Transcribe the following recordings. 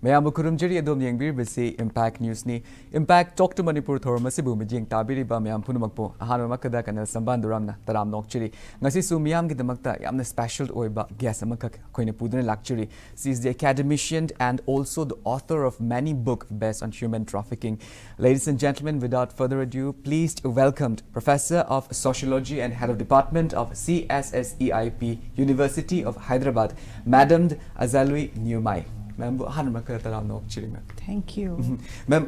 Mayam Kurumjiri Adom Yangbir Bisi Impact News ni Impact Talk to Manipur Thormasibu Mijing Tabiri ba Mayam Punumakpo Ahano Makada Kanel Shambanduram na Taram Nokchiri Ngasi Su Miyam Gidamakta Yamna Special Oiba Guest Amakak Koine Pudun Lakchiri. She is the academician and also the author of many books based on human trafficking. Ladies and gentlemen, without further ado, please welcomed Professor of Sociology and Head of Department of CSSEIP University of Hyderabad, Madam AJAILIU NUIMAI. Ma'am, thank you. Ma'am,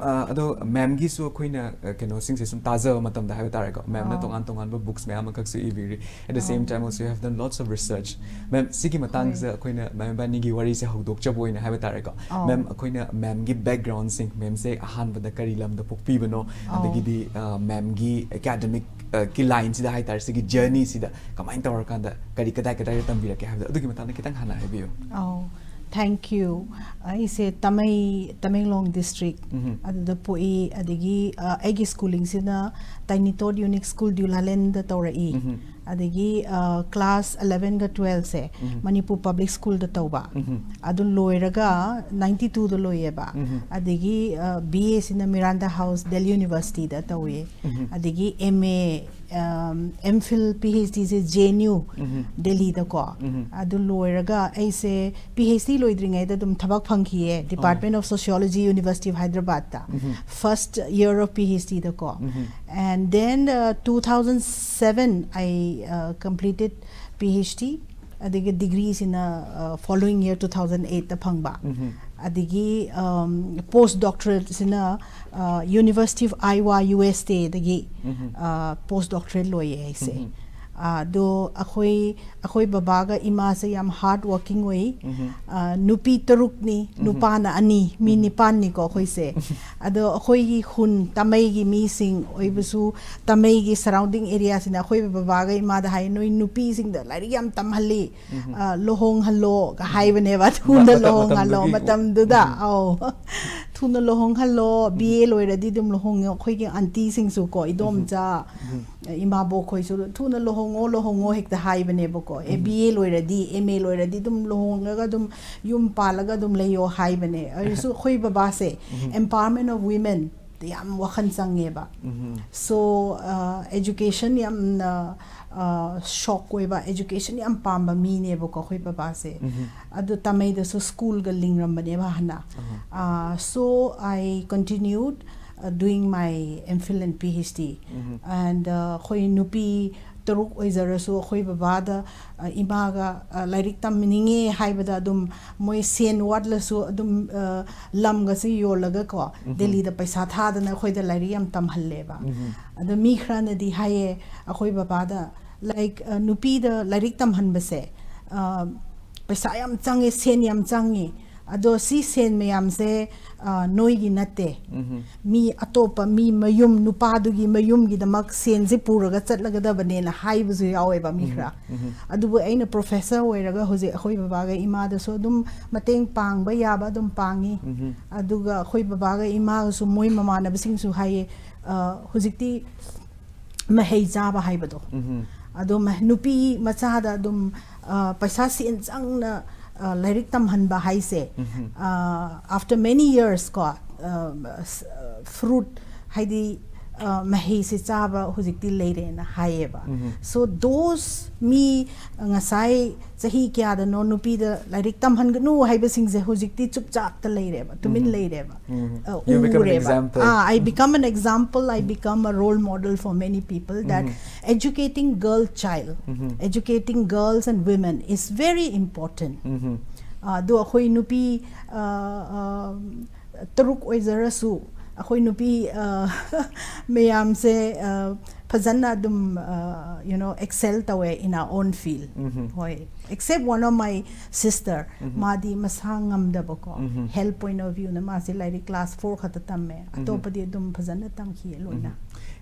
ma'am gi su koina keno sing se sum taza matam da haitare ko. Ma'am na tongan books ma'am kak su ibiri. At the same time also you have done lots of research. Ma'am sigi matang sa koina ma'am ba ni gi wari se hodok chaboy na haitare ko. Ma'am koina ma'am gi background sing ma'am se ahan ba da kari lam da pokpi bano. Adagi di ma'am gi academic ki line sida haitare sigi journey sida kamain tawar kanda kari kadai tambira ke havda. Adugi matang kitang hana habiyo. Oh. Thank you. I say Tamenglong district. The poi adigi egi schooling sina tiny todd unique school dulalen the Taurai. Adigi class 11 ga 12 se Manipur public school the Tauba. Adun loiraga 92 the loyeba. Adigi BA sina Miranda House Delhi University the Tawe. Adigi MA MPhil PhD se JNU Delhi the ko. Adun loiraga I say PhD loidring ay dum thabak phangkhiye Department of Sociology University of Hyderabad ta. First year of PhD the ko. And then 2007 I completed PhD. Adigi degrees in following year 2008 the phangba. Adigi postdoctorate in University of Iowa USA the postdoctorate lawyer I say. Do akoy babaga ima sa yam hard working way nupi taruk ni nupana ani mi nipan ni ko akoy se ado akoy hun tamay gi missing oy basu tamay gi surrounding areas na akoy babaga ima da hay noy nupi sing da lari yam tamhali lohong halo ka hay bane ba thuna lohong halo matam du da aw thuna lohong halo BA loiradi dum lohong akoy gi auntie sing su ko idom cha ima bo khoi su thuna lohongo hekta haibane boko BA loiradi MA loiradi dum lohonga dum yum palaga dum leyo haibane arisu khoi baba se empowerment of women yam wakhan sange ba so education yam shock we ba education yam pamba mi ne boko khoi baba se adu tamai da so school ga lingram bane ba hana so I continued doing my MPhil and PhD and khoi nupi taruk oizarasu khoi babada imaga lairik tam mininge haibada dum moi sen wad lasu dum lam ga si yolaga ko Delhi da paisa tha da na khoi da lairi yam tam halleba adu mi khrana di haye khoi babada like nupi da lairik tam han base paisa yam change sen yam change ado si sen mayam se noi gi nate mi atopa mi mayum nupa du gi mayum gi damak sen je puraga chatlaga da bane na haibu zu yawe ba mi khra adu bu aina professor oiraga hoje khoi baba ga ima da so dum mateng pang ba ya ba dum pangi aduga khoi baba ga ima su moi mama na bising su haye hojikti mahei ja ba haibado adu nupi macha da dum paisa sin chang na Lairik tam han ba hai se after many years ko fruit haidi mahi se chaba hujikti leire na haieba so those me ngasai chahi kya da no nupi da lairik tam han nu haiba sing je hujikti chupchap ta leire ba tumin leire ba you become an example I become an example I become a role model for many people that educating educating girls and women is very important do akhoi nupi taruk oizarasu akhoi nupi mayam se fazana dum excel tawe in our own field hoy except one of my sister madi masangam da bako health point of view na ma se like class 4 khata tamme atopadi dum fazana tam khi loina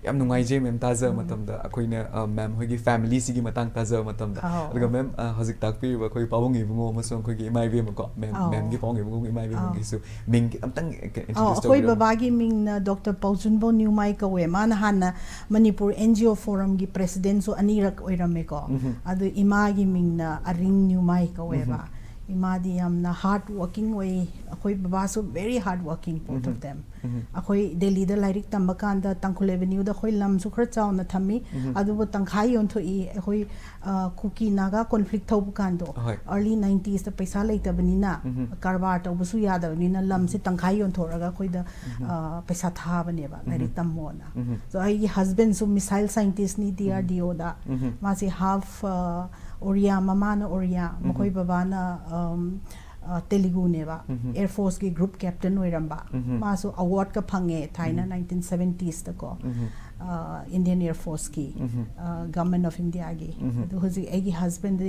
yam nungai je mem taza matam da akoina mem hogi family sigi matang taza matam da aduga mem hojik takpi ba khoi pawong gi bungo masong khoi gi mai ve ko mem gi pawong gi bungo mai ve gi su ming amtang introduce khoi baba gi ming na Dr. Paujunbo NIUMAI ka we man hana Manipur NGO forum gi president so anirak oirame ko adu ima gi ming na aring NIUMAI ka we ba imadi yamna hard working way akhoi baba so very hard working both of them akhoi Delhi da lairik tamba kanda Tangkhul Avenue da khoi lam su khar chaw na thami adu bo tangkhai yon thoi akhoi kuki naga conflict thobu kando early 90s da paisa laita banina karbar to bu su yada banina lam se tangkhai yon thoraga khoi da paisa tha bane ba lairik tammo na so ai husband so missile scientist ni DRDO da ma se half Oriya mamana Oriya makhoi babana Telugu neba Air Force ki group captain oiramba ma so award ka phange thaina 1970s ta ko Indian Air Force ki government of India gi adu hoji egi husband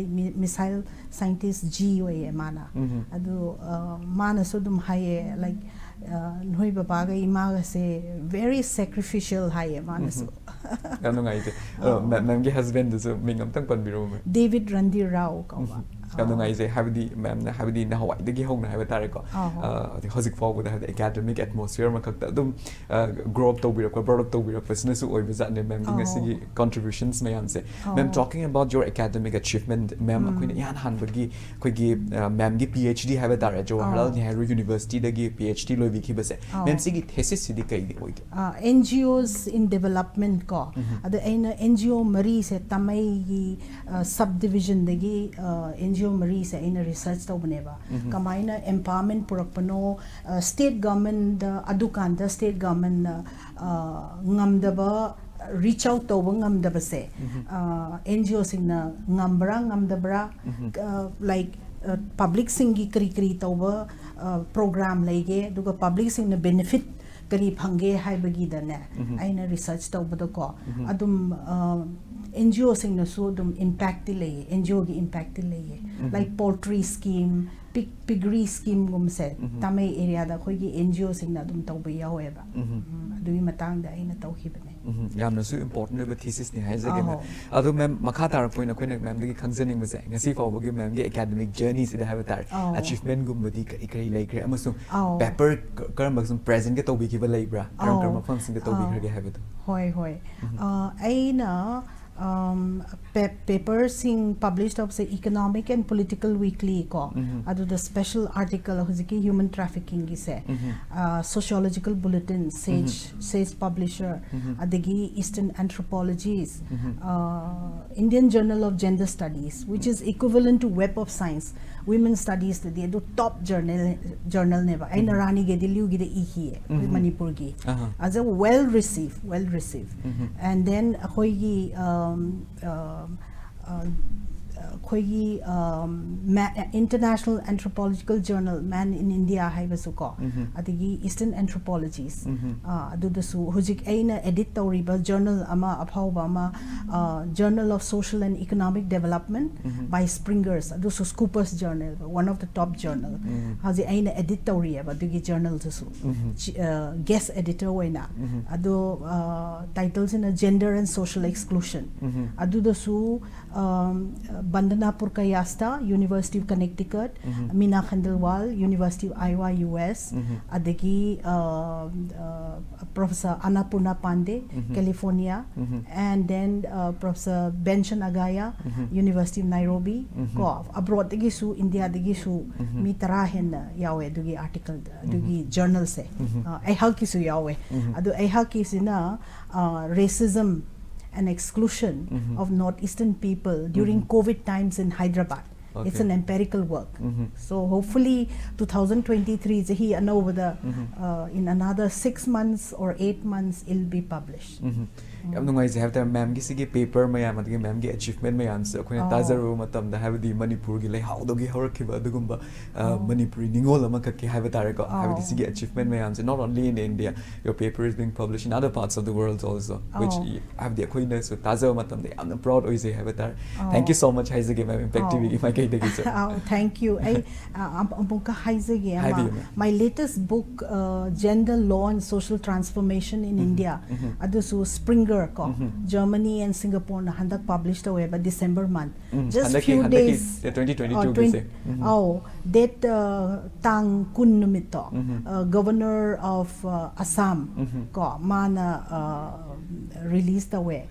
missile scientist G oye mana adu mana so dum haye like noi baba ga ima ga se very sacrificial haye mana so kanu ngai te ma'am ge husband so mingam tang pan biro me David Randir Rao ka kanu ngai se habdi ma'am na habdi na hawai de gi hong na ha tare ko the hozik fo with the academic atmosphere ma khak ta dum grow up to bi ko brought up to bi ko sna su oi bi zat ne ma'am gi si contributions me am se ma'am talking about your academic achievement ma'am ko ne yan han bagi ko gi ma'am gi PhD ha tare Jawaharlal Nehru University da gi PhD loi bi ki ba se ma'am si gi thesis si di kai di oi NGOs in development ko adu aina NGO mari se tamai gi subdivision da gi NGO Marie se in research to baneba kamaina empowerment purakpano state government adukanda state government ngamdaba reach out to ngamdaba se NGO singna ngamdabra like public singi kri to program lege duga public singna benefit kari phange haibagi dane aina research to ko adum NGO sing na so dum impact le NGO gi impact le like poultry scheme piggery scheme gum se tamai area da khoi gi NGO sing na dum taw ba yawe ba adui matang da aina taw khibane yamna su important ba thesis ni hai jage me adu ma'am makha tar point ko ne ma'am gi khangjaning ba se ngasi fa ba gi ma'am gi academic journey se da have tar achievement gum badi kai lai kre amasu paper karam ba sum present ge taw bi ki ba lai bra karam function ge taw bi kre ge have hoi aina papers sing published of say Economic and Political Weekly ko adu the special article huziki human trafficking gi se Sociological Bulletin Sage publisher adagi Eastern Anthropologies Indian Journal of Gender Studies which is equivalent to Web of Science Women Studies the do top journal neba ai narani ge AJAILIU gi de hi Manipur gi as a well received and then khoi gi International Anthropological Journal Man in India haibasuko adigi Eastern Anthropologies adudasu hujik aina edit tawriba journal ama aphawba ama Journal of Social and Economic Development by Springer's adusu Scoopers Journal one of the top journal haji aina edit tawriba adugi journal su guest editor waina adu titles in a Gender and Social Exclusion adudasu Bandanapur Kayasta, University of Connecticut, Meena Khandelwal, University of Iowa, US, adagi Professor Annapurna Pandey, California, and then Professor Benson Agaya, University of Nairobi, ko abroad dagi su India dagi su mi tarahen yawe dugi article dugi journal se ai halki su yawe adu ai halki sina racism and exclusion of northeastern people during COVID times in Hyderabad. It's an empirical work. So hopefully 2023 he in another 6 months or 8 months it'll be published. Yam nungai se have the ma'am gi sigi paper mayam adigi ma'am gi achievement mayam se akhoi tazaru matam da have the Manipur gi lai how do gi horakhiba adugumba Manipuri ningol ama khakki have tare ko have the sigi achievement mayam se not only in India your paper is being published in other parts of the world also which have the akhoi na so tazaru matam de am proud oi se have tare thank you so much haizage ma'am impact tv gi my kai dagi sir thank you ai ampunka haizage ama my latest book Gender Law and Social Transformation in India adusu Springer ko Germany and Singapore na handak published away by December month just few days 2022 se that tang kun numito governor of Assam ko mana released away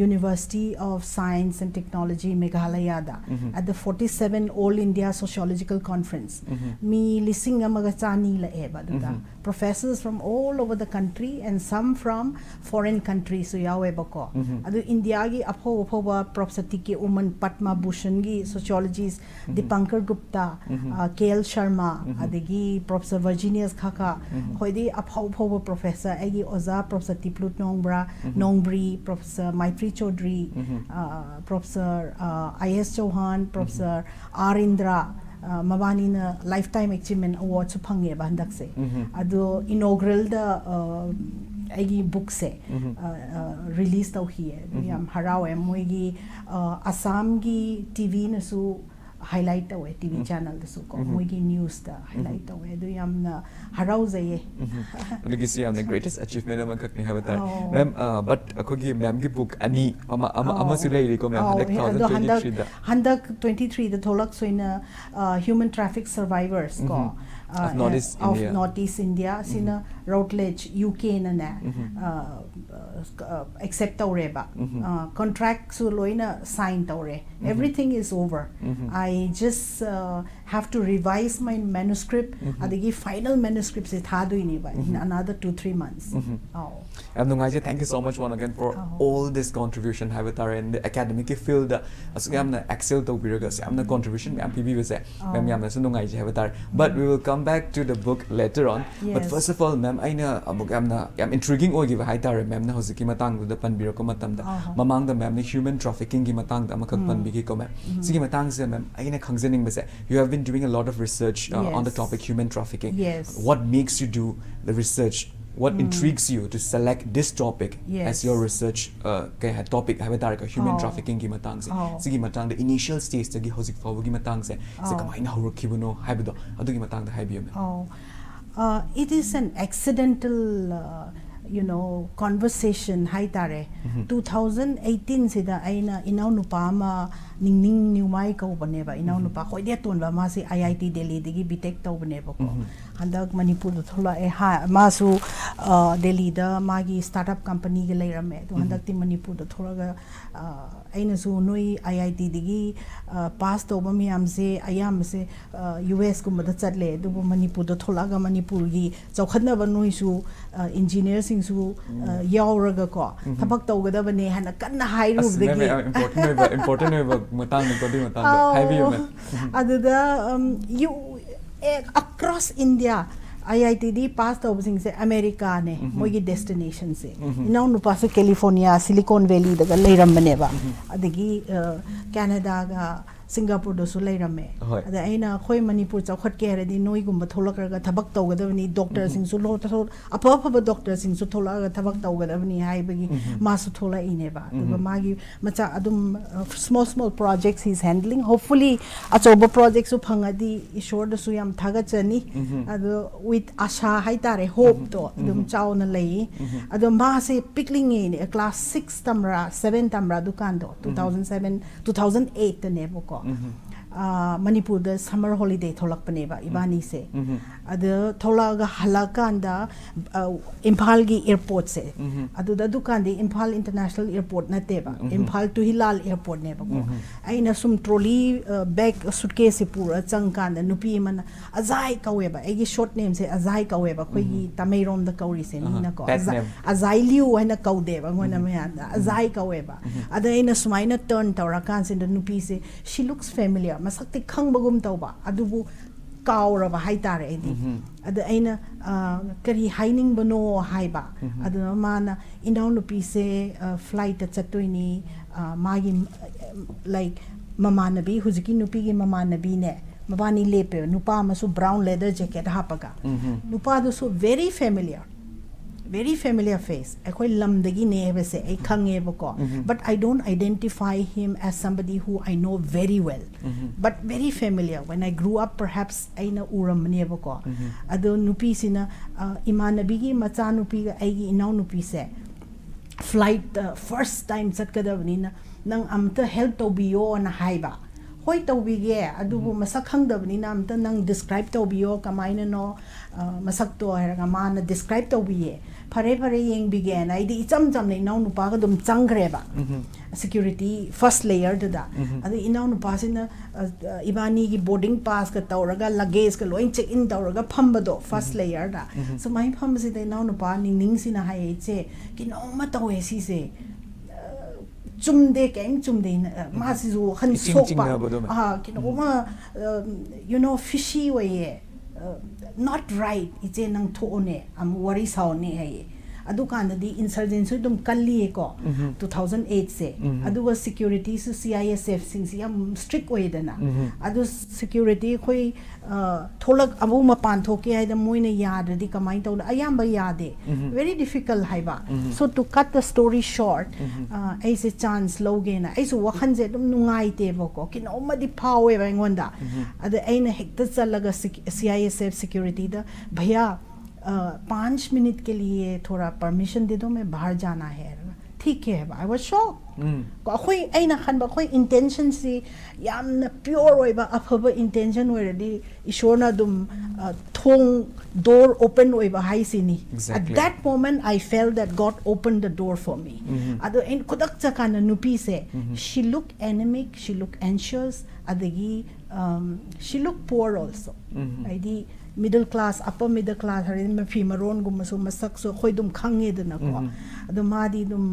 University of Science and Technology Meghalaya da at the 47 All India Sociological Conference. Me listing amaga chani la eba duda. Professors from all over the country and some from foreign countries so yawe bako. Adu India gi apho Prof Satike Uman Padma Bhushan gi sociologists Dipankar Gupta, Kanel Sharma, adagi Professor Virginius Khaka, hoidi apho professor agi oza Prof Satiplut Nongbri, Professor Maitri Chaudhary, Professor I.S. Chauhan, Professor R. Indra, Mabani na Lifetime Achievement Award su phangye ba handak se. Ado inaugural da agi book se release tau hi hai. Yam harau hai moigi Assam gi TV na su highlight tau hai TV channel da su ko moigi news da highlight tau hai. Do yam na harau zaye. Lagi si am the greatest achievement among kakni hai batar. Ma'am, but akogi ma'am ki book ani ama silai ri ko ma'am 2023 da. Handak 23 da tholak so in human traffic survivors ko. Of Northeast India, sina Routledge, UK na na accept taureba. Contract su loina sign taure. Everything is over. I just have to revise my manuscript. Adigi final manuscript se thadu ini ba in another 2-3 months. Thank you so much once again for all this contribution habitar in the academic field. Asugam excel to biragas. Am the contribution am PB was ma'am yam sunungai habitar. But we will come back to the book later on. Yes. But first of all, ma'am, aina book am intriguing ogi ba haitare ma'am na hosiki matang da panbiro ko matam da mamang da ma'am human trafficking gi matang da makak panbigi ko ma'am. Sige matang se ma'am aina khangzening ba se you have been doing a lot of research on the topic human trafficking. Yes. What makes you do the research? What intrigues you to select this topic as your research topic human trafficking ki matang se sigi matang the initial stage tagi hosik faw gi matang se kamaina horokhibuno haibudo adugi matang da haibiyo it is an accidental conversation hai tare 2018 sida aina inau nupa ma ningning NIUMAI ko baneba inau nupa khoi de ton ba ma si IIT Delhi digi BTech to baneba ko handak Manipur do thola ha ma su Delhi da magi startup company ge leirame to handak ti Manipur do thola ga aina su noi IIT digi pass to ba mi am se ayam se US ko mada chatle do Manipur do thola ga Manipur gi chawkhatna ba noi su engineers sing su yauraga ko thabak tawgada bane hana kanna hairu digi important matang ko di matang haibiyo aduda you across India IITD pass to sing se America ne mogi destination se inau nu pass California Silicon Valley daga leiram baneba adigi Canada ga Singapore do su leirame ada aina khoi Manipur chawkhat ke redi noi gumba tholakra thabak tawgadabni doctor sing su lo apa doctor sing su tholaga thabak tawgadabni haibagi ma su thola ineba duba magi macha adum small projects he's handling hopefully achoba projects su phangadi ishor da su yam thaga chani adu with asha haitare hope to adum chauna lei adum ma se pickling in class 6 tamra 7 tamra dukan do 2008 ne boko Manipur the summer holiday tholak paneba ibani se adu tholaga halakanda Imphal gi airport se adu da dukan di Imphal International Airport na teba Imphal to Hilal Airport ne ba ko aina sum trolley bag suitcase se pura changkanda nupi man azai kaweba egi short name se azai kaweba khoi gi Tamairom da kauri se ni na ko AJAILIU haina kawdeba ngona me azai kaweba ada aina sumaina turn tawra kan se nupi se she looks familiar masakti khangbagum tawba adubu kauraba haitare edi ada aina kari haining bano haiba ada mana inau nupi se flight chattoini magi like mamanabi huziki nupi gi mamanabi ne mabani lepe nupa masu brown leather jacket hapaga nupa do so very familiar face ekoi lamdagi ne bese ai khange bako but I don't identify him as somebody who I know very well but very familiar when I grew up perhaps aina uram ne bako ado nupi sina imanabi gi macha nupi ga aigi inau nupi se flight first time chatkadabni nang amta help to biyo na haiba hoi tawbige adubu masak khangdabni na amta nang describe tawbiyo kamaina no masak to heraga mana describe tawbiye phare phare yeng began I di cham cham nei nau nu pa ka dum changre ba security first layer da adu inau nu pa sin ibani gi boarding pass ka tawraga luggage ka loin check in tawraga phamba do first layer da so mai phamba si dai nau nu pa ning ning sina hai che ki no ma tawe si se chumde kem chumde ma si zo khan sok pa ha ki no ma you know fishy way not right ije nang tho ne am worry saw ne hai adu kan di insurgency dum kalli ko 2008 se adu was security so CISF sing siam strict way dana adu security khoi tholak abu ma pan thoke hai da moine yad di kamai taw ayam ba yade very difficult hai ba so to cut the story short as a chance loge na ai so wakhan je dum nungai te bo ko kin oma di phawe ba ngonda adu aina hekta chalaga CISF security da bhaiya 5 minute के लिए थोड़ा permission दे दो मैं बाहर जाना है ठीक है आई वाज शॉक कोई ऐना खनबा कोई इंटेंशन से यामना प्योर ओइबा अफबा इंटेंशन ओइरदी ईश्वरना दुम थोंग door open oiba hai sini at that moment I felt that God opened the door for me ado en kodak chakana nupi se she looked anemic, she looked anxious adagi she looked poor also id middle class upper middle class harin ma phi maron gum so masak so khoi dum khange dana ko ado ma di dum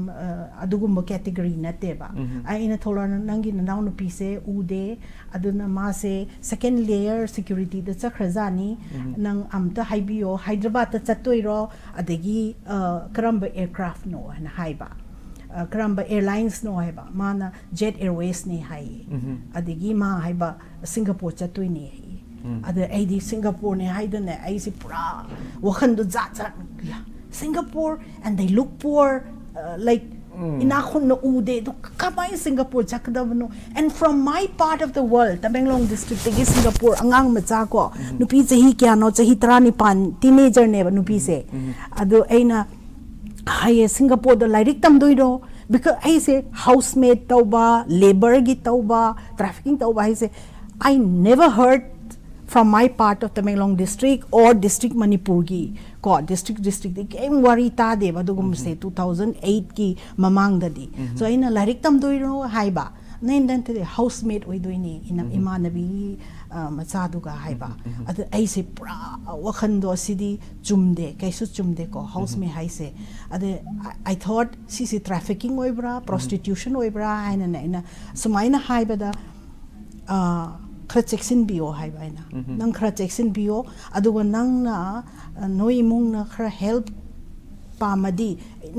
adugum category na te ba ai ina thola nangi na naw nupi se ude aduna ma se second layer security da chakhrajani nang amta haibio Hyderabad ta chatoiro adagi karamba aircraft no na haiba karamba airlines no haiba mana jet airways ni hai adagi ma haiba Singapore chatoi ni ada ai di Singapore ne hai da ne ai si pura wakhan do za Singapore and they look poor like inakhun no ude do kamai Singapore chakdabno and from my part of the world Tamenglong district tegi Singapore angang macha ko nupi chahi kya no chahi 35 teenager ne ba nupi se ado aina hai Singapore do lairik tam doiro because I say housemaid tauba labor gi tauba trafficking tauba I say I never heard from my part of Tamenglong district or district Manipur gi ko district di kem wari ta de ba dugum se 2008 ki mamang da di so ina lairik tam doiro haiba nain dan te housemaid oi doini ina imanabi macha du ga haiba adu ai se pra wakhan do sidi chumde kaisu chumde ko housemaid hai se adu I thought si trafficking oi bra prostitution oi bra aina ina sumaina haiba da khra cheksin bio hai baina nang khra cheksin bio aduga nang na noi mung na khra help pamadi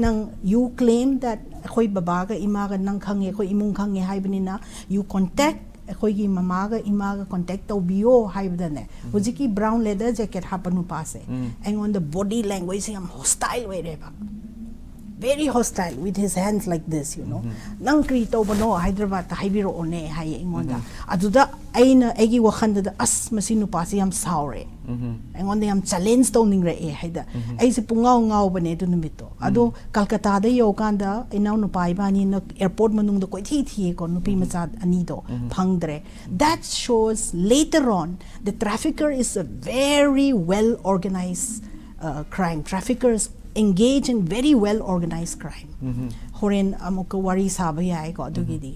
nang you claim that khoi baba ga ima ga nang khange khoi imung khange hai bani na you contact khoi gi mama ga ima ga contact to bio hai bdane hujiki brown leather jacket hapanu pase and on the body language am hostile way re ba very hostile with his hands like this you know nang kri to bano Hyderabad ta haibiro one hai ingonda aduda aina egi wakhan da as masinu pasi am saure ingonda am challenge to ning re e haida ai se pungau ngau bane du numito adu Calcutta da yo kanda inau nu pai bani na airport manung da koi thi ko nupi macha ani do phangdre that shows later on the trafficker is a very well organized crime traffickers engage in very well organized crime horen amuka wari sabai ai ko dugidi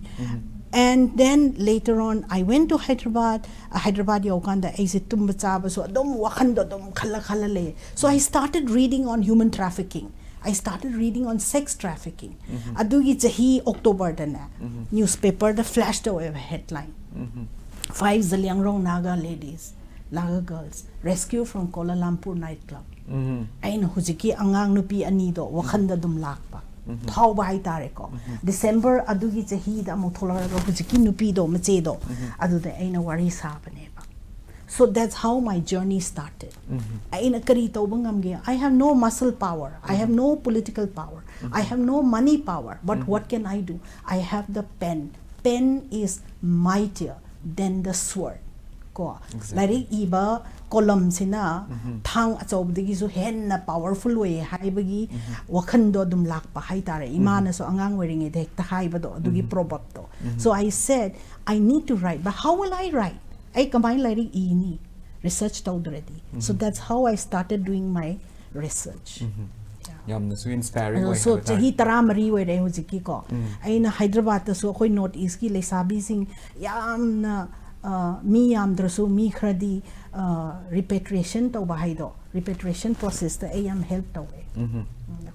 and then later on I went to Hyderabad yokanda ai se tum chaba so dom wakhan do dom khala le so I started reading on human trafficking I started reading on sex trafficking adugi chahi October dana newspaper the flashed away headline 5 Zaliangrong Naga ladies Naga girls rescued from Kuala Lumpur nightclub aina hujiki angang nupi ani do wakhanda dum lakpa phau ba hai tare ko December adugi chahi da mo thola ro hujiki nupi do mache do adu da aina wari sa bane ba so that's how my journey started aina kari to bangam ge I have no muscle power I have no political power I have no money power but what can I do I have the pen is mightier than the sword ko lari iba column sina thang achobdigi su henna powerful way haibagi wakhan do dum lakpa hai tare imana so angang wering e dek ta haiba do adugi proverb to so I said I need to write but how will I write ai kamai lari ini research to already so that's how I started doing my research yamna su inspiring way so chahi taramari way re hojiki ko aina Hyderabad ta so khoi north east ki lesabi sing yamna mi yamdrasu mi khradi repatriation to ba haido repatriation process ta ayam help to we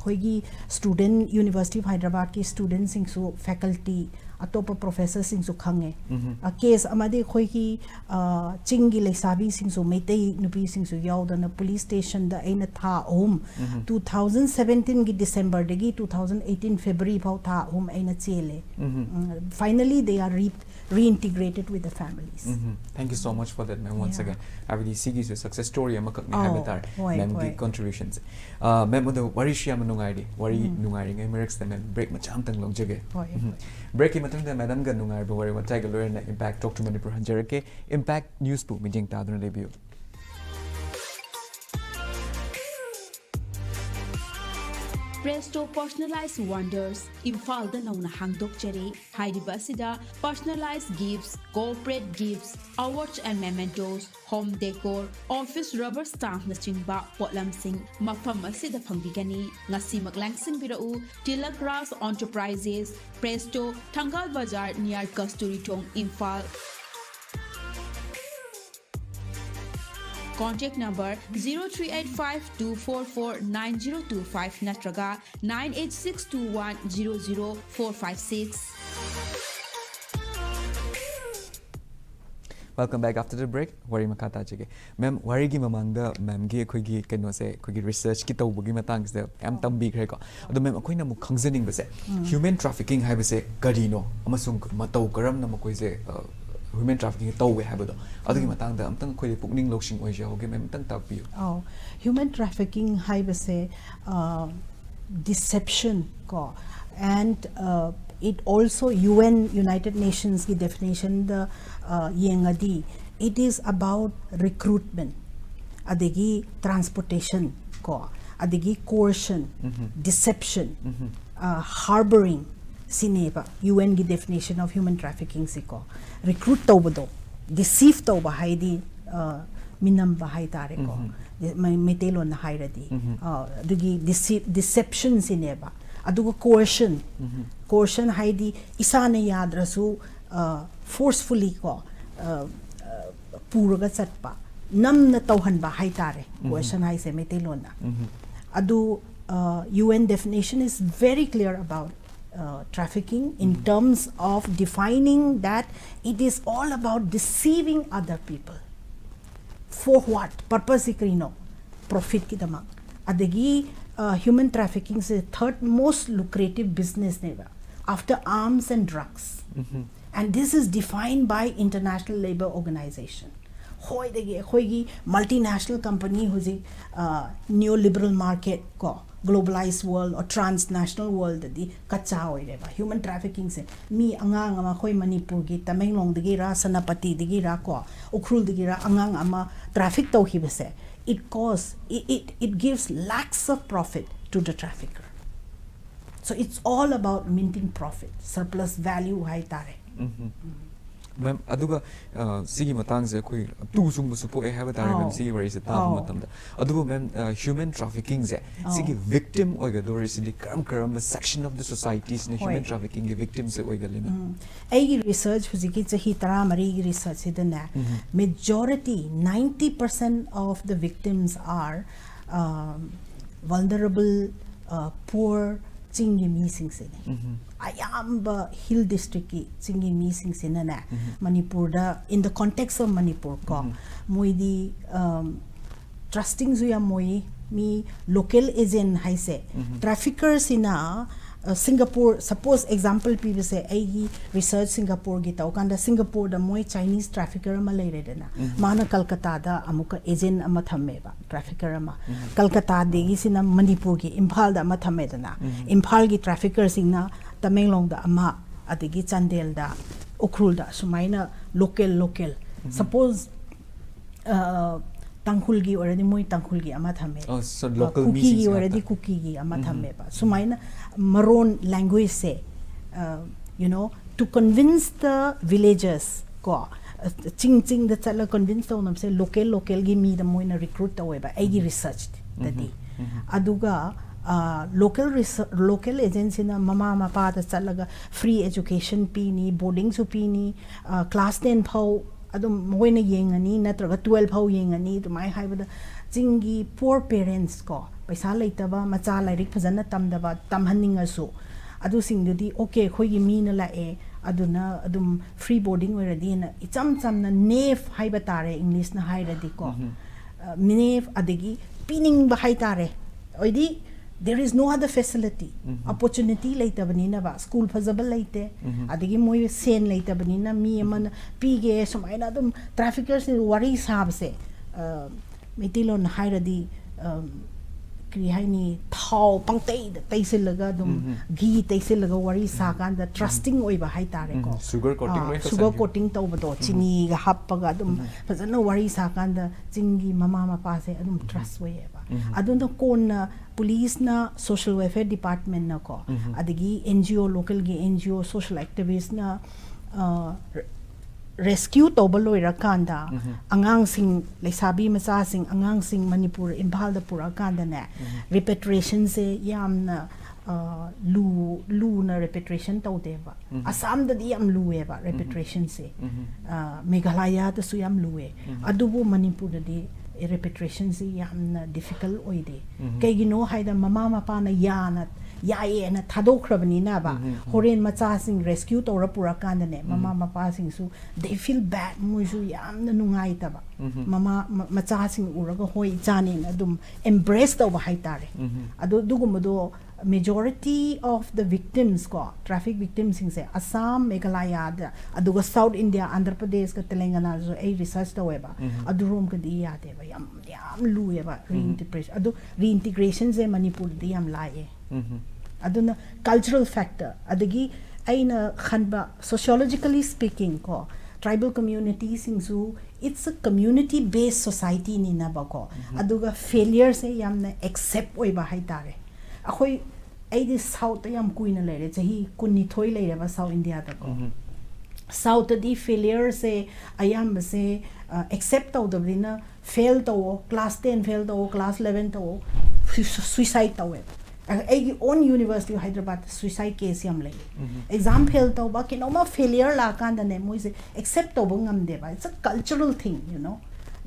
khoi gi student University of Hyderabad ki students sing so faculty atopa professor sing so khange a case amade khoi ki chingi lesabi sing so meitei nupi sing so yaudana police station da aina tha 2017 gi December degi 2018 February phau tha aina chele finally they are reintegrated with the families. Thank you so much for that, ma'am. Once again, I really see this success story. I'm a habitar, ma'am. The contributions, ma'am. On the worry, she am nungai. Worry nungai. I'm American, ma'am. Break much am tang long jage. Break him at the madam gan nungai. But worry, what take a learn impact. Talk to Manipur Hanjareke. Impact news book. Mijing tadun review. Presto personalized wonders Imphal da nauna hangdok chari Haidibasida personalized gifts, corporate gifts, awards and mementos, home decor, office rubber stamp na chingba potlam sing mafam asida phangbigani ngasi maglangsing birau Tilagras Enterprises Presto Thangal Bazar near Kasturi Tong Imphal. Contact number 0385-244-9025 natraga 98621-00456. Welcome back after the break. Worry makata chige. Ma'am, worry gi mamangda ma'am gi khoi gi keno se khoi gi research ki tawbugi matang se am tambi khre ko. Ado ma'am akhoi na mu khangjaning ba se human trafficking hai ba se karino amasung matau karam na makoi se human trafficking tawwe haibado adugi matangda amtang khoi pukning loksing oi ja hoge mem tang tapiu human trafficking haibase deception ko and it also United Nations ki definition the yengadi it is about recruitment adegi transportation ko adegi coercion deception harboring Sineba, UN ki definition of human trafficking siko. Recruit tawbado, deceive tawba haidi minam bahai tare ko. Metelo na hairadi. Dugi deception sineba. Aduga coercion. Coercion haidi isa na yadrasu forcefully ko puraga satpa. Nam na tawhan bahai tare. Coercion hai se metelo na. Adu UN definition is very clear about trafficking in terms of defining that it is all about deceiving other people. For what? Purpose ikrino. Profit ki damak. Adegi human trafficking is the third most lucrative business neva after arms and drugs. And this is defined by International Labour Organization. Hoi gi multinational company who's neoliberal market ko globalized world or transnational world di kacha oireba human trafficking se mi angang ama khoi Manipur gi Tamenglong digi ra Sanapati digi ra ko Ukhrul digi ra angang ama traffic to hibase it gives lakhs of profit to the trafficker. So it's all about minting profit, surplus value hai tare. Ma'am, aduga sigi matang se koi tu sung bu support have tare ma'am sigi wari se ta matam da aduga ma'am human trafficking se sigi victim oiga do recently karam section of the societies ne human trafficking ge victims se oiga lima ai research huziki chahi tara mari gi research sidana majority 90% of the victims are vulnerable poor Chingi missing sin. Ayamba Hill District ki Chingi missing sin na Manipur da in the context of Manipur ko moi di trusting zuya moi mi local agent hai se traffickers ina Singapore suppose example people say ai research Singapore gi tau kanda Singapore da moi Chinese trafficker ma leire na mana Kolkata da amuka agent ama thamme ba trafficker ama Kolkata de gi sina Manipur gi Imphal da ama thamme na Imphal gi trafficker singna Tamenglong da ama adigi Chandel da Ukhrul da sumaina local suppose Tangkhulgi already moi Tangkhulgi ama thamme so local cookie already cookie gi ama thamme ba sumaina Maroon language say to convince the villagers ko ching the chala convince them say local gi me the moi na recruit away ba ai research tadi aduga local agency na mama mapa ta chalaga free education pi ni boarding su pi ni class 10 phau adum moina yengani natraga 12 phau yengani tumai haibada jingi poor parents ko paisa leitaba macha lairik phajana tamdaba tamhaningasu adu singdudi okay khoigi mi na la e aduna adum free boarding already na icham chamna nef haiba tare English na hairadi ko nef adegi pining ba hai tare oidi there is no other facility opportunity later banina ba school fazable later adigi moi sen later banina mi man pige somaina dum traffickers worry sab se metilon hairadi kri haini thau pangtei taisilaga dum gi taisilaga worry sa kan the trusting oi ba hai tare ko sugar coating to bado chini ga happaga dum fazana worry sa kan the jingi mama mapa se adum trust way ba adun kon police na social welfare department na ko adigi NGO local gi NGO social activist na rescue to baloi rakanda angang sing leisabi macha sing angang sing Manipur Imphal da pura kanda ne repatriation se yamna lu na repatriation to deba Assam da yam luwe ba repatriation se Meghalaya da su yam luwe adubu Manipur da di repatriation se yamna difficult oide kaigino haida mama mapa na yana yae na thadokrabani na ba horen macha sing rescue to rapura kanda ne mama mapa sing su they feel bad muju yamna nungai ta ba mama macha sing uraga hoi chani na dum embrace to ba haitare adu dugumado majority of the victims ko traffic victims sing se Assam Meghalaya da aduga South India Andhra Pradesh ka Telangana so a research to weba adu rom ka di ya de ba yam luwe ba reintegration se Manipur di yam lae aduna cultural factor adagi aina khanba sociologically speaking ko tribal communities singsu it's a community based society ni na ba ko aduga failure se yamna accept oi ba hai tare akhoi ai di south yam kuina lere chahi kunni thoi lere ba South India da ko south di failure se ayam se accept out of dina fail to class 10 fail to class 11 to suicide to agi own university of Hyderabad suicide case yam lay exam fail to ba kinoma failure la kan da ne moise accept to ngam de ba it's a cultural thing you know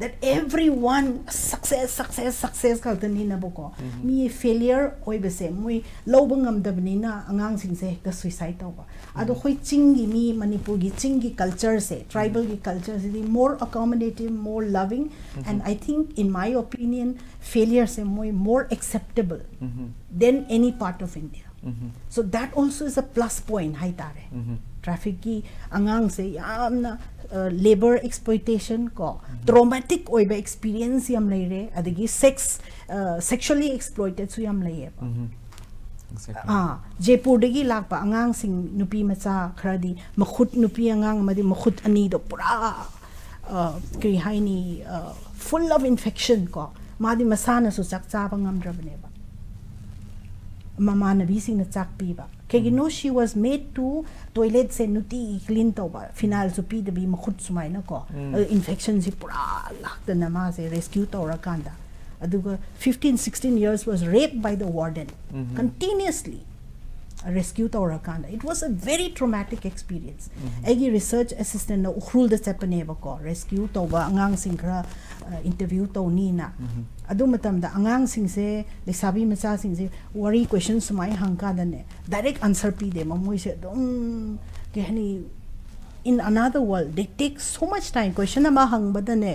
that everyone success ka tani na boko mi failure oi be se moi lob ngam da bani na angang sing se ka suicide to ba ado khoi chingi mi Manipur gi chingi culture se tribal gi culture se more accommodative more loving and I think in my opinion failure se more acceptable than any part of India so that also is a plus point hai tare traffic ki angang se yamna labor exploitation ko traumatic oiba experience yam leire adigi sexually exploited su yam leie Jaipur dagi lakpa angang sing nupi macha khradi makhut nupi angang madi makhut ani do pura kri haini full of infection ko madi masana su chak cha bangam drabne ba mama nabi sing na chak pi ba kegino she was made to toilet se nuti clean to ba final su pi de bi makhut sumai na ko infection si pura lakta na ma se rescue to rakanda aduga 15-16 years was raped by the warden continuously rescue to rakanda it was a very traumatic experience agi research assistant na ukhrul da chapane ba ko rescue to ba angang sing khra interview to ni na adu matam da angang sing se lesabi macha sing se worry questions mai hangka da ne direct answer pi de mamoi se dum kehni in another world they take so much time question ama hang ba da ne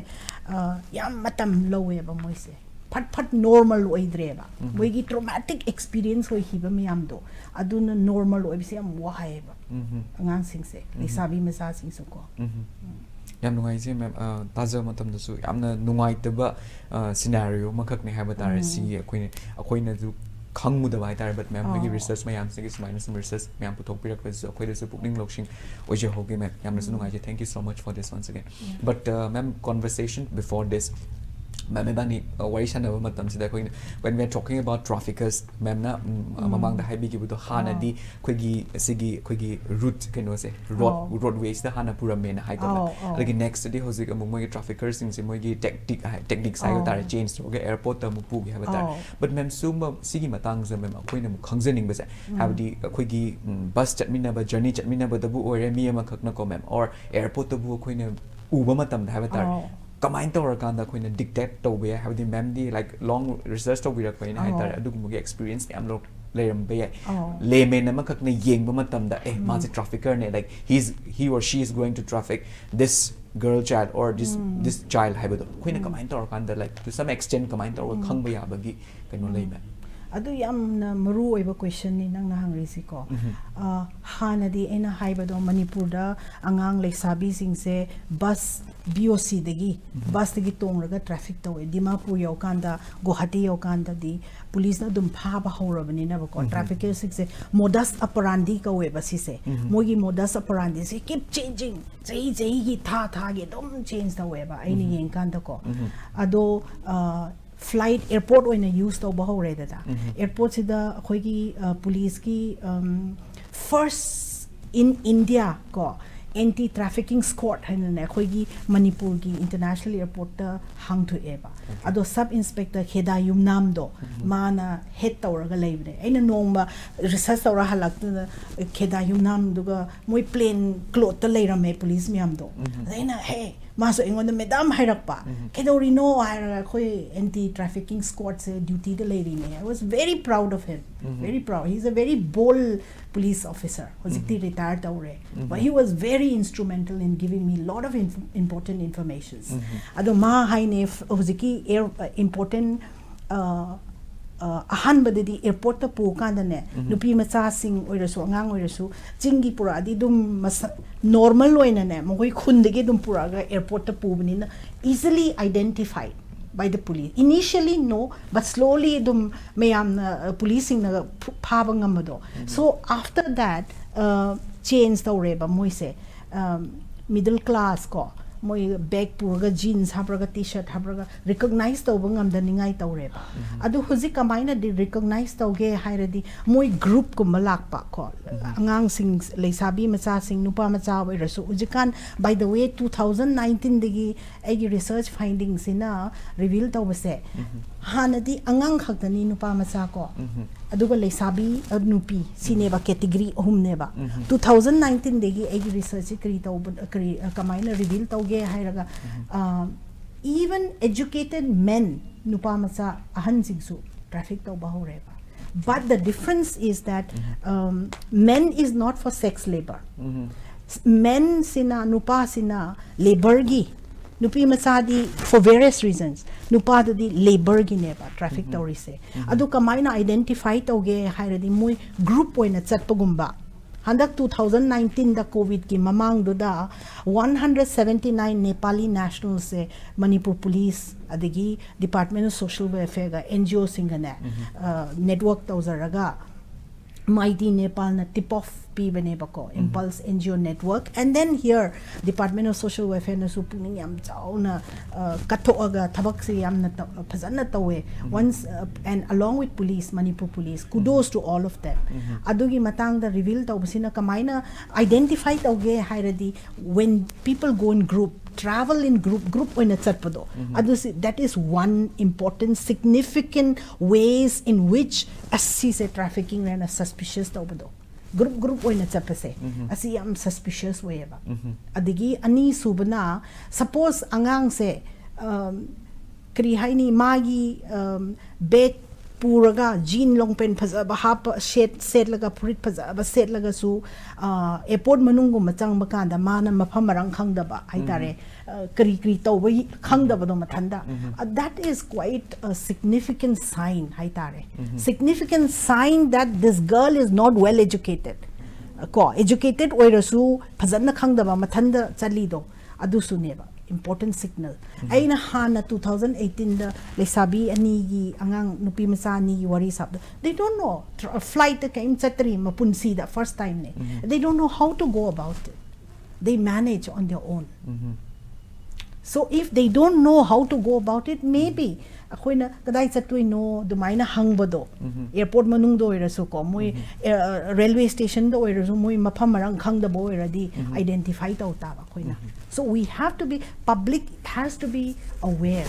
yam matam lowe ba moi se phat normal oidre ba moi gi traumatic experience hoi hi ba miam do aduna normal oi se am wahai ba angang sing se lesabi macha sing so ko yam nungai je ma'am taja matam da su yamna nungai ta ba scenario makak ne haba tare si akoina du khangmu da bai tare but ma'am gi research mayam se is minus research ma'am puthok pirak ba so akoida su pukning loksing oje hoge ma'am yamna su nungai je thank you so much for this once again but ma'am conversation before this Ma'am, ibani warishan na matam sida koi when we are talking about traffickers, ma'am na mamang da haibi ki buto hana di koi gi route keno se roadways da hana pura main hai ko lagi next day hozik among moi traffickers sing se moi gi technique sai ko tar change to ge airport ta mu pu gi ha tar but ma'am suma sigi matang se ma'am koi na mu khangjening ba se have di koi gi bus chatmina ba journey chatmina ba da bu ore mi ama khak na ko ma'am or airport ta bu koi na uba matam da ha tar kamain to rakanda koi na dictate to be have the ma'am di like long research to be ra koi na hai tar adu mu ge experience am lo leram be layman na makak na yeng ba matam da ma se trafficker ne like he or she is going to traffic this girl child or this child hai ba do koi na kamain to rakanda like to some extent kamain to khang ba ya ba gi kaino lay ma adu yamna maru oiba question ni nang nahangri si ko hanadi ena haibado Manipur da angang leksabi sing se bus BOC degi bus degi tongraga traffic tawe Dimapur yaukanda Guwahati yaukanda di police na dum pha ba horabani na ba ko trafficker sing se modus operandi ka we ba si se mogi modus operandi se keep changing jai gi tha ge dum change da we ba aini yeng kan da ko ado flight airport oina use to baho re da airport sida khoi ki police ki first in India ko anti trafficking squad haina ne khoi ki Manipur ki international airport ta hang to eba ado sub inspector Kheda Yumnam do mana head tawra ga leibne aina nongba research tawra halak Kheda Yumnam duga moi plane cloth ta leirame police miam do aina hey maso ingon madam hairakpa kedori no khoi anti trafficking squad se duty de lady ne I was very proud of him very proud he's a very bold police officer hozikti retired tawre but he was very instrumental in giving me lot of important informations ado ma haine hoziki important ahanbadadi airport ta pu kanda ne nupi macha sing oirasu angang oirasu jingi pura adi dum normal oina ne mogoi khundege dum pura ga airport ta pu bani na easily identified by the police initially no but slowly dum mayam policing na phaba ngamado so after that change the reba moise middle class ko moi bag puraga jeans habraga t-shirt habraga recognize to bangam da ningai tawreba adu huji kamaina di recognize tawge hairadi moi group ko malak pa ko angang sing leisabi macha sing nupa macha wai rasu ujikan by the way 2019 digi agi research findings ina reveal tawbase hanadi angang khaktani nupa macha ko aduga leisabi nupi sineba category ohumneba 2019 degi agi research kri taw kri kamaina reveal tawge hairaga even educated men nupa macha ahan singsu traffic taw bahoreba but the difference is that men is not for sex labor men sina nupa sina labor gi nupi masadi for various reasons nupa di labor gi neba traffic tawri se adu kamaina identify tawge hairadi moi group oina chatpagumba handak 2019 da covid ki mamang do da 179 Nepali nationals se Manipur police adigi Department of Social Welfare ga NGO singana network tawzaraga Mighty Nepal na tip off pi bane bako Impulse NGO network and then here Department of Social Welfare na su puning yam chao na kathoaga thabak se yam na phazana tawe once and along with police Manipur police kudos to all of them adugi matang da reveal tawbasina kamaina identify tawge hairadi when people go in group travel in group oina chatpado adu that is one important significant ways in which assi se trafficking rena suspicious tawbado group oina chapase asi am suspicious way ba adigi ani subana suppose angang se kri haini magi bag puraga jean long pen phazaba hap set laga purit phazaba set laga su airport manungu machang bakanda mana mafam marang khangdaba haitare kri tawbai khangdaba do mathanda that is quite a significant sign haitare significant sign that this girl is not well educated ko educated oirasu phazana khangdaba mathanda chali do adu suneba important signal aina hana 2018 da lesabi ani gi angang nupi macha ni wari sab they don't know flight ka im chatri mapunsi da first time ne they don't know how to go about it they manage on their own So if they don't know how to go about it, maybe अखोइना कदाई चतुइनो दुमाइना हंगबदो airport मनुंग दो इरसु को मोय रेलवे स्टेशन दो इरसु मोय मफम मरंग खंगदबो इरदी आइडेंटिफाई तौता अखोइना. So we have to be, public has to be aware,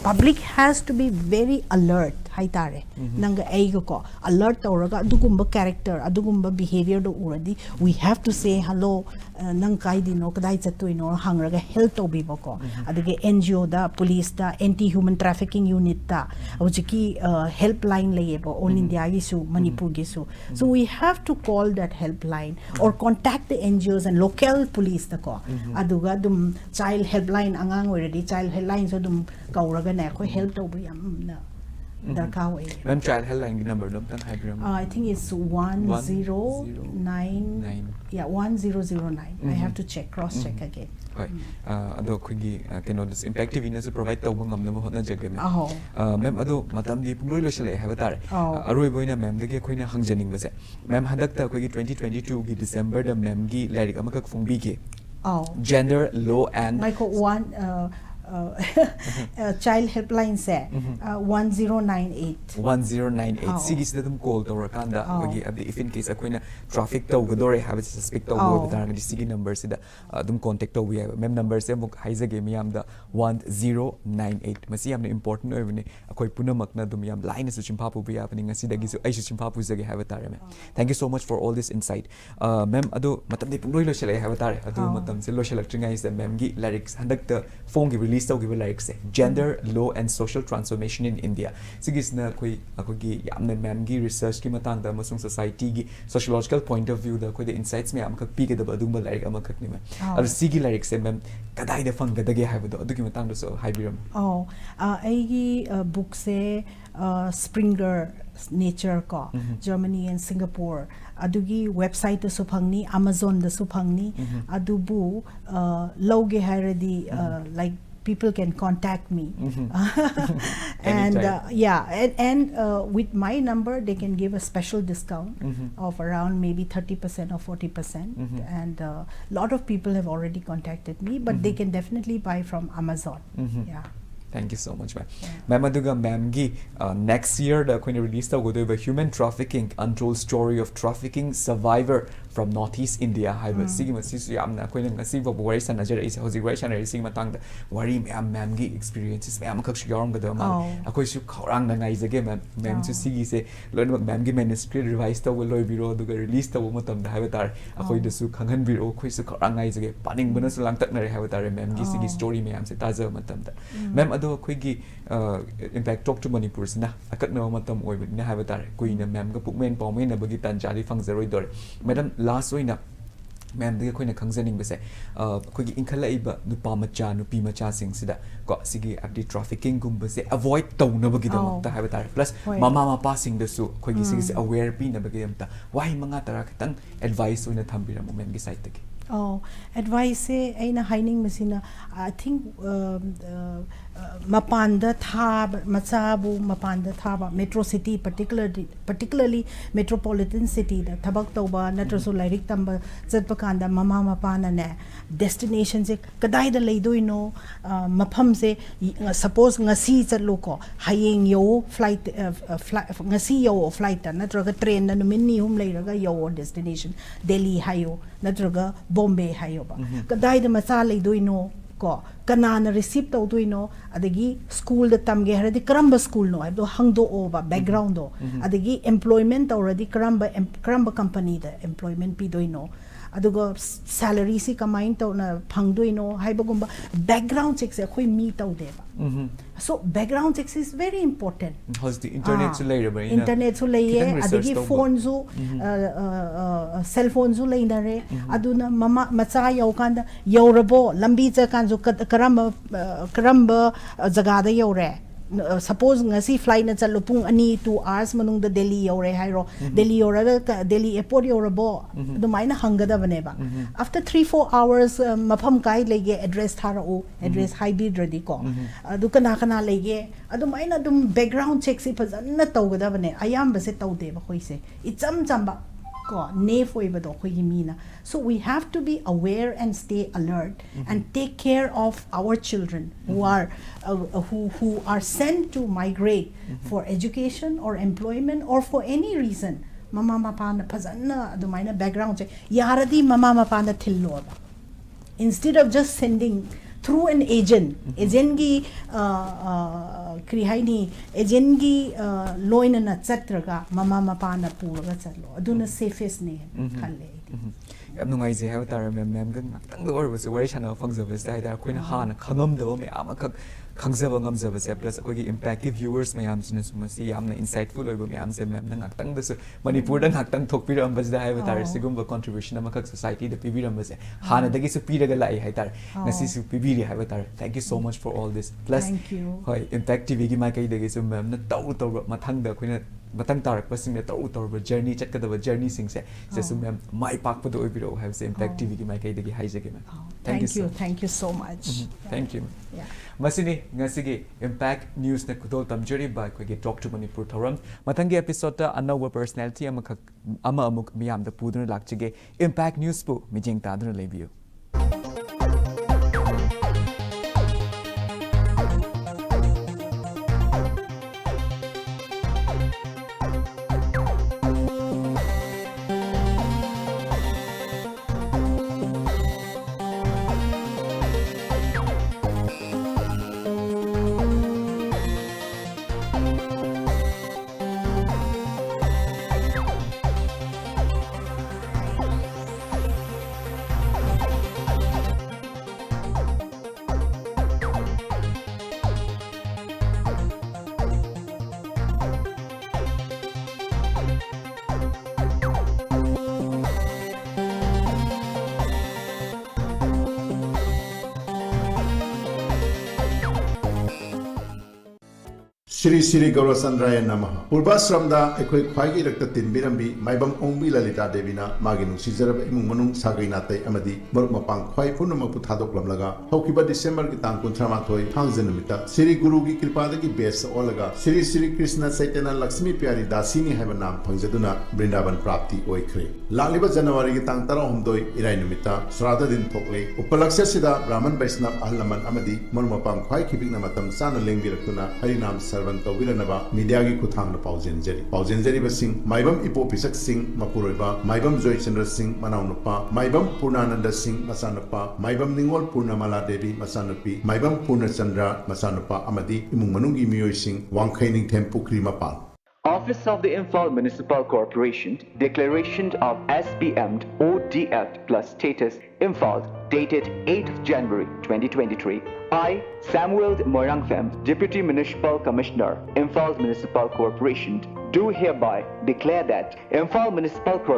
public has to be very alert haitare nanga eigo ko alert tawraga adugumba character adugumba behavior do uradi we have to say hello nang kai dino kadai chatuino hangraga help to be boko adige NGO da police da anti human trafficking unit da hojiki helpline layebo all India gi su Manipur gi su. So we have to call that helpline or contact the NGOs and local police da ko aduga dum child helpline angang already child helpline so dum kauraga na ko help to be Ma'am, child helpline number I think it's 109. Yeah, 1009. I have to check, cross check again. Right. Ado khigi keno this impactive venus provide tawba ngamna mo hotna jage ma'am ado matam di pungloi losale haba tare aroi boina ma'am dege khoina hangjaning base ma'am hadak ta khigi 2022 gi December da ma'am gi lyric amakak phongbi ge gender law and one child helpline se 1098 sigis da dum call tawra kanda agi abdi if in case akoina traffic taw gadore have suspect taw go tar ngi sigi number sida dum contact taw we mem number se muk haizage miyam da 1098 masi yamna important oivne akoi punamak na dum yam line su chimpa pu bi apni ngasi dagi su ai su chimpa pu zage have tar me thank you so much for all this insight mem ado matam de pungloi lo shele have tar ado matam se lo shelak tringa is mem gi lyrics handak the phone gi release taw gi lyrics gender law and social transformation in India sigis na koi akogi yamna mem gi research ki matang da masung society gi sociological point of view da koi the insights me am ka pi ge da badum lyric am ka ni me ado sigi lyrics se mem kadai da fang ga da ge have do adu ki matang do so haibiram ai gi book se Springer nature ko Germany and Singapore adugi website da su phangni Amazon da su phangni adubu loge hairadi like people can contact me and and with my number they can give a special discount of around maybe 30% or 40% and a lot of people have already contacted me but they can definitely buy from Amazon. Thank you so much, ma'am. Ma'am, aduga ma'am gi next year da koi release ta godo ba human trafficking untold story of trafficking survivor from northeast India haiba sigi masi su yamna koi ngasi ba wari san najara is hoji wari san sigi matang da wari ma'am gi experiences ma'am khak su yaram ga da ma akoi su khorang na ngai jage ma'am su sigi se loin ma'am gi manuscript revise ta loi biro aduga release ta matam da haiba tar akoi da su khangan biro khoi su khorang ngai jage paning bana su lang tak na re haiba tar ma'am gi sigi story ma'am se taza matam da ma'am ado khoi impact talk to Manipur sina akat na matam oi na have tar kuina ma'am ga pukmen pawmen na bagi tan jari fang zeroi dor madam last oina ma'am de khoi na khangjaning bese khoi gi inkhala iba nupa macha nupi macha sing sida ko sigi abdi trafficking gum bese avoid taw na bagi dam ta have tar plus mama mapa sing de su khoi gi sigi aware pi na bagi dam ta why mga tara kitang advice oina thambira mo ma'am gi side take advice se aina haining masina I think mapanda thab machabu mapanda thaba metro city particularly metropolitan city da thabak tawba natraso lyric tamba chatpa kanda mama mapana ne destination se kadai da leidoino mapham se suppose ngasi chatlo ko hayeng yo flight ngasi yo flight ta natraga train na minni hum leiraga yo destination Delhi hayo natraga Bombay hayo ba kadai da macha leidoino ko kanana receipt tawduino adagi school da tamge haradi karamba school no abdo hangdo over background do adagi employment already karamba company da employment pi doino adugo salary si kamain to na phangdoino haibagumba background check se khoi mi tawde ba so background checks is very important has the internet so later ba internet so laye adagi phone zo cell phone zo laina re aduna mama macha yaukanda yaurabo lambi cha kan zo karamba jaga da yaure suppose ngasi flight na chalo pung ani 2 hours manung da Delhi yaure hairo Delhi yaura Delhi airport yaurabo do maina hangada bane ba after 3-4 hours mapham kai lege address thara o address hybrid ready ko adu kana lege adu maina dum background check si phazanna tawgada bane ayam ba se tawde ba khoi se icham chamba ko nave oibado khoi mina. So we have to be aware and stay alert and take care of our children who are who are sent to migrate for education or employment or for any reason. Mama mapa na phazana adumaina background che yaradi mama mapa na thillo ba. Instead of just sending through an agent, agent gi krihaini agent gi loina na chatraga mama mapa na puraga chatlo aduna safest ne khalle. Yam nungai je ha tar mem ga ngak tang do was wari chana phangzaba sai da khoina han khangam do me am khak khangzaba ngamzaba se plus ko gi impact viewers mayam sina sumasi yamna insightful oiba mayam se mem na ngak tang da su Manipur da ngak tang thok piram bas da ha tar sigum ba contribution am khak society da pibiram bas hana da gi su piraga lai hai tar ngasi su pibiri ha tar. Thank you so much for all this. Plus Thank you. hoi impact tv gi mai kai da gi su mem na tau tau mathang da khoina matang tarak pasing na tau tau journey chat ka da journey sing se su mem mai pak pa do obiro have se impact tv gi mai kai da gi hai je gi Thank you so much. Thank you. Yeah. Masini ngasigi impact news na kudol tamjuri ba ko gi talk to Manipur thoram mathangi episode ta anawa personality ama amuk miyam da puduna lakchige impact news pu mijing ta dun lebiu. Shri Shri Gaurasandraya Namaha. Purvasramda ekoi khwagi rakta tinbirambi maibam ongbi Lalita Devina maginu sijarab imung manung sagainatai amadi maruk mapang khwai punumapu thadoklamlaga haukiba December ki tang 38 thangjan numita Shri Guru gi kripada gi base olaga Shri Shri Krishna Chaitanya Lakshmi Pyari Dasini haiba nam phangjaduna Vrindavan prapti oikhre. Laliba January gi tang 13 irai numita Shraddha din thokle upalaksya sida Brahman Vaishnav ahlaman amadi maruk mapang khwai khibikna matam sana lengbirakuna Harinam Sarvan Tawirana media gi kuthang na paujenjeri basing maibam ipo pisak sing mapuroiba maibam Joy Chandra Singh manaunupa maibam Purnananda Singh masanupa maibam Ningol Purnamala Devi masanupi maibam Purna Chandra masanupa amadi imung manungi miyoi sing wangkhaining thempukri mapal. Office of the Imphal Municipal Corporation, Declaration of SPM ODF plus status Imphal dated 8th January 2023. I, Samuel Moirangfem, Deputy Municipal Commissioner, Imphal Municipal Corporation, do hereby declare that Imphal Municipal Corporation